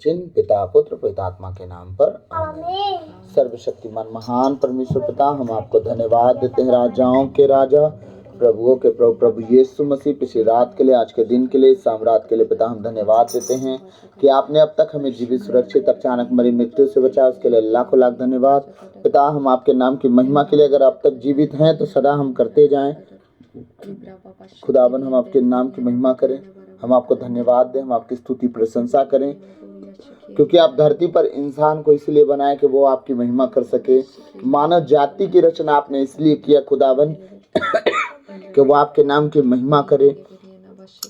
चिन्ह पिता पुत्र पितात्मा के नाम पर आमीन। सर्वशक्तिमान महान परमेश्वर पिता, हम आपको धन्यवाद देते हैं, राजाओं के राजा प्रभुओं के प्रभु प्रभु यीशु मसीह, पिछली रात के लिए, आज के दिन के लिए, साम्रात के लिए पिता हम धन्यवाद देते हैं कि आपने अब तक हमें जीवित सुरक्षित अचानक मरी मृत्यु से बचाया, उसके लिए लाखों लाख धन्यवाद पिता। हम आपके नाम की महिमा के लिए अगर अब तक जीवित हैं तो सदा हम करते जाएं। खुदावन हम आपके नाम की महिमा करें, हम आपको धन्यवाद दें, हम आपकी स्तुति प्रशंसा करें, क्योंकि आप धरती पर इंसान को इसलिए बनाए कि वो आपकी महिमा कर सके। मानव जाति की रचना आपने इसलिए किया खुदावन कि वो आपके नाम की महिमा करे।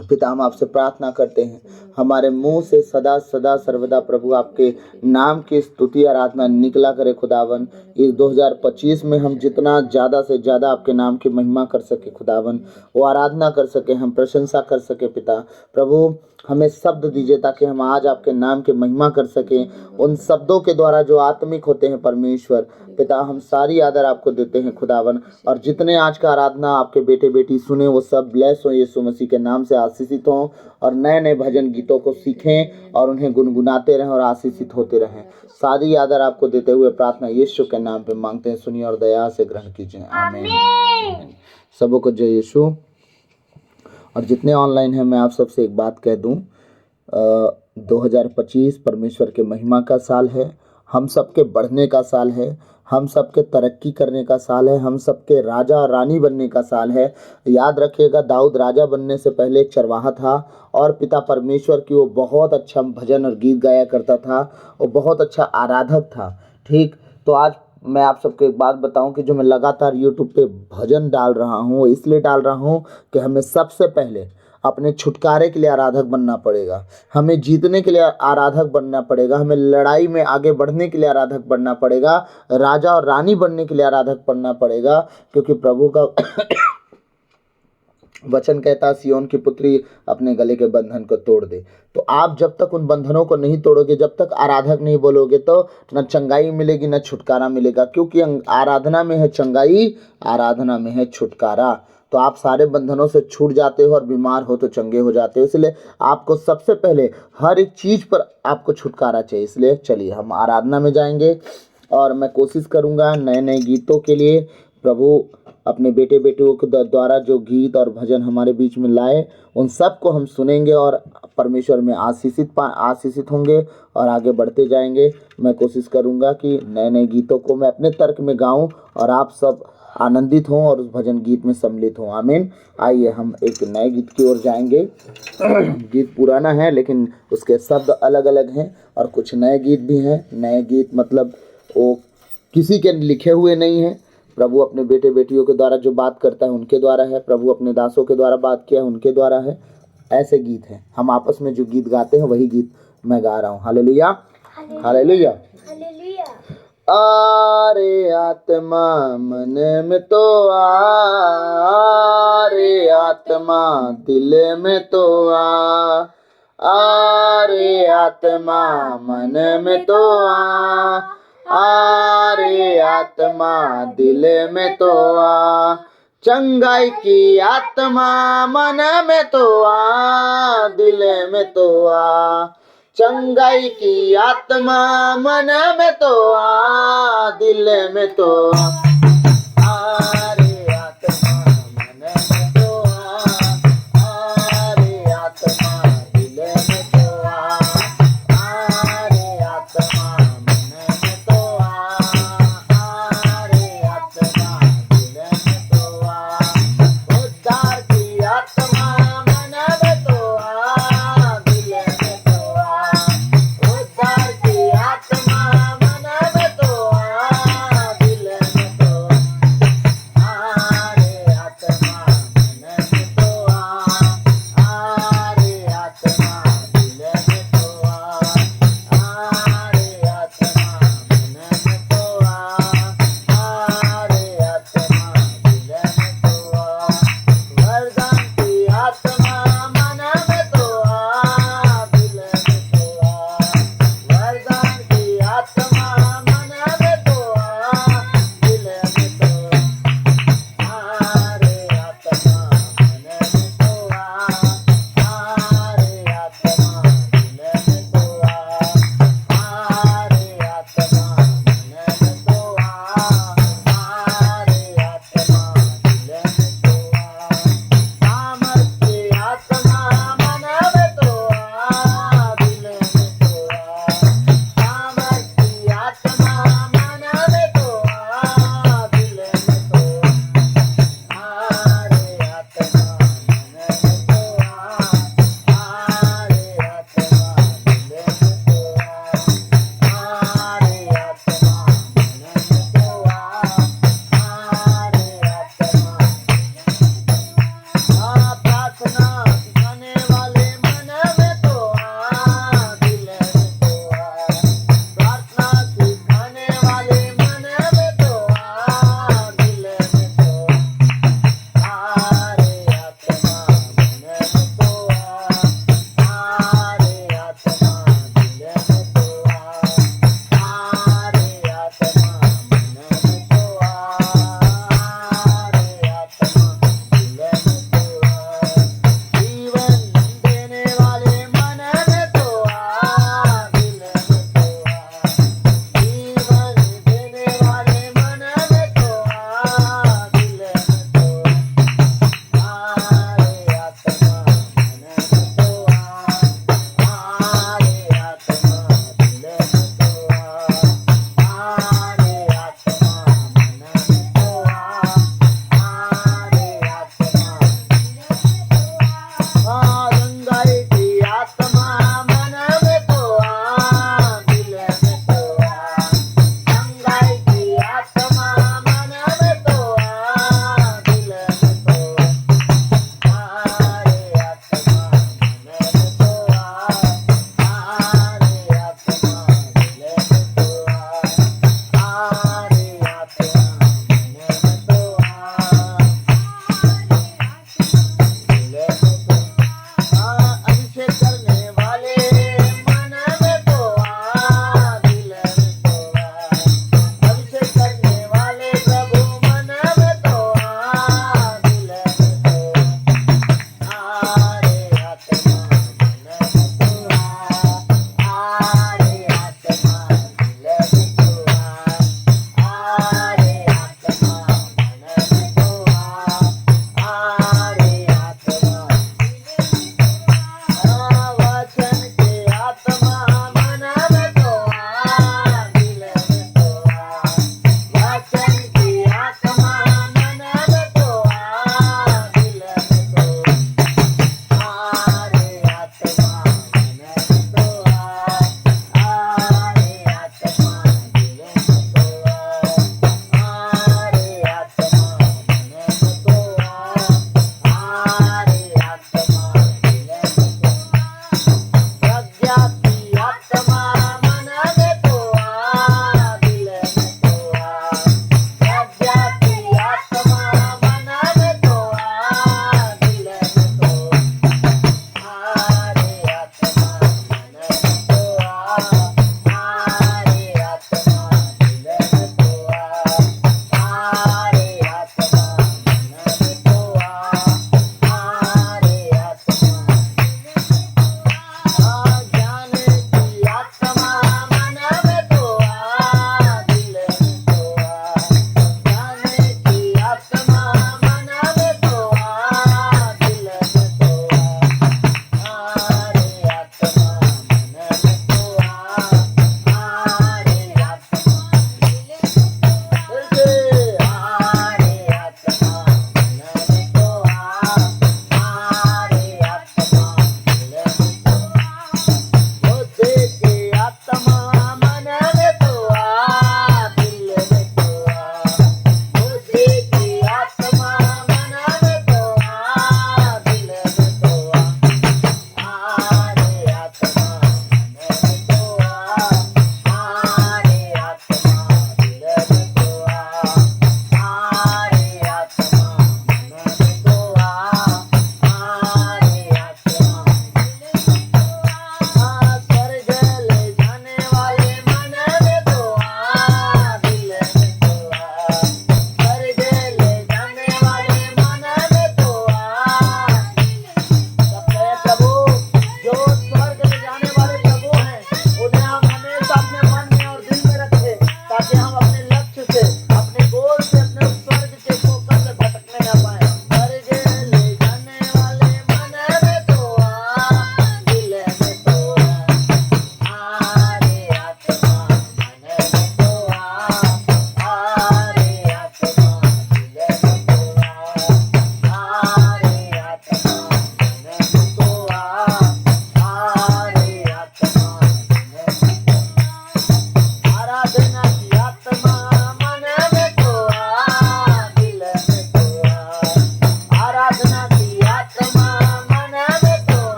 पिता हम आपसे प्रार्थना करते हैं, हमारे मुंह से सदा सदा सर्वदा प्रभु आपके नाम की स्तुति आराधना निकला करे खुदावन। इस 2025 में हम जितना ज़्यादा से ज़्यादा आपके नाम की महिमा कर सके खुदावन, वो आराधना कर सके, हम प्रशंसा कर सके। पिता प्रभु हमें शब्द दीजिए ताकि हम आज आपके नाम की महिमा कर सकें, उन शब्दों के द्वारा जो आत्मिक होते हैं परमेश्वर। पिता हम सारी आदर आपको देते हैं खुदावन, और जितने आज का आराधना आपके बेटे बेटी सुने वो सब ब्लेस हो, यीशु मसीह के नाम से आशीषित हों, और नए नए भजन गीतों को सीखें और उन्हें गुनगुनाते रहें और आशीषित होते रहें। सारी आदर आपको देते हुए प्रार्थना यीशु के नाम पे मांगते हैं, सुनिए और दया से ग्रहण कीजिए, आमीन। सबों को जय यीशु। और जितने ऑनलाइन हैं मैं आप सबसे एक बात कह दूं, 2025 परमेश्वर के महिमा का साल है, हम सबके बढ़ने का साल है, हम सबके तरक्की करने का साल है, हम सबके राजा और रानी बनने का साल है। याद रखिएगा, दाऊद राजा बनने से पहले एक चरवाहा था और पिता परमेश्वर की वो बहुत अच्छा भजन और गीत गाया करता था, वो बहुत अच्छा आराधक था। ठीक, तो आज मैं आप सबको एक बात बताऊं कि जो मैं लगातार यूट्यूब पे भजन डाल रहा हूं, इसलिए डाल रहा हूं कि हमें सबसे पहले अपने छुटकारे के लिए आराधक बनना पड़ेगा, हमें जीतने के लिए आराधक बनना पड़ेगा, हमें लड़ाई में आगे बढ़ने के लिए आराधक बनना पड़ेगा, राजा और रानी बनने के लिए आराधक बनना पड़ेगा। क्योंकि प्रभु का वचन कहता, सियोन की पुत्री अपने गले के बंधन को तोड़ दे। तो आप जब तक उन बंधनों को नहीं तोड़ोगे, जब तक आराधक नहीं बोलोगे, तो न चंगाई मिलेगी न छुटकारा मिलेगा। क्योंकि आराधना में है चंगाई, आराधना में है छुटकारा। तो आप सारे बंधनों से छूट जाते हो और बीमार हो तो चंगे हो जाते हो। इसलिए आपको सबसे पहले हर एक चीज़ पर आपको छुटकारा चाहिए। इसलिए चलिए हम आराधना में जाएंगे, और मैं कोशिश करूंगा नए नए गीतों के लिए प्रभु अपने बेटे बेटियों के द्वारा जो गीत और भजन हमारे बीच में लाए, उन सब को हम सुनेंगे और परमेश्वर में आशीषित होंगे और आगे बढ़ते जाएंगे। मैं कोशिश करूंगा कि नए नए गीतों को मैं अपने तर्क में गाऊं और आप सब आनंदित हों और उस भजन गीत में सम्मिलित हों, आमीन। आइए हम एक नए गीत की ओर जाएंगे। गीत पुराना है लेकिन उसके शब्द अलग अलग हैं, और कुछ नए गीत भी हैं। नए गीत मतलब वो किसी के लिखे हुए नहीं हैं, प्रभु अपने बेटे बेटियों के द्वारा जो बात करता है उनके द्वारा है, प्रभु अपने दासों के द्वारा बात किया है उनके द्वारा है। ऐसे गीत हैं, हम आपस में जो गीत गाते हैं वही गीत मैं गा रहा हूँ। Hallelujah, hallelujah, hallelujah. आरे आत्मा मन में तो आ, रे आत्मा दिल में तो आ, रे आत्मा मन में तो आ, रे आत्मा दिल में तो आ, चंगाई की आत्मा मन में तो आ, दिल में तो आ, चंगाई की आत्मा मन में तो आ, दिल में तो आ, रे आत्मा मन में तो आ, रे आत्मा दिल में तो आ, रे आत्मा मन में तो आ, रे आत्मा दिल में तो उद्धार की आत्मा मन में तो दिल में तो उद्धार की आत्मा मन में तो दिल में तो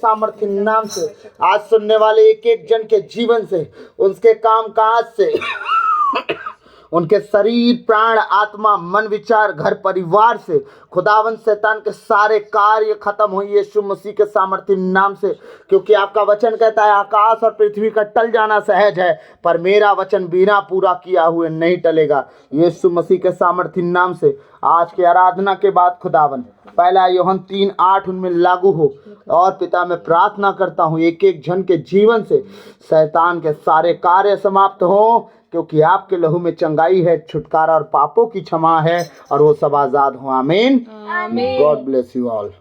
सामर्थ्य नाम से आज सुनने वाले एक एक जन के जीवन से, उसके काम काज से, उनके शरीर प्राण आत्मा मन विचार घर परिवार से खुदावन शैतान के सारे कार्य खत्म हो यीशु मसीह के सामर्थ्य नाम से। क्योंकि आपका वचन कहता है आकाश और पृथ्वी का टल जाना सहज है, पर मेरा वचन बिना पूरा किया हुए नहीं टलेगा। यीशु मसीह के सामर्थ्य नाम से आज की आराधना के बाद खुदावन पहला यूहन्ना 3:8 उनमें लागू हो। और पिता मैं प्रार्थना करता हूँ एक एक जन के जीवन से शैतान के सारे कार्य समाप्त हो, क्योंकि आपके लहू में चंगाई है, छुटकारा और पापों की क्षमा है, और वो सब आजाद हो। आमीन। God bless you all.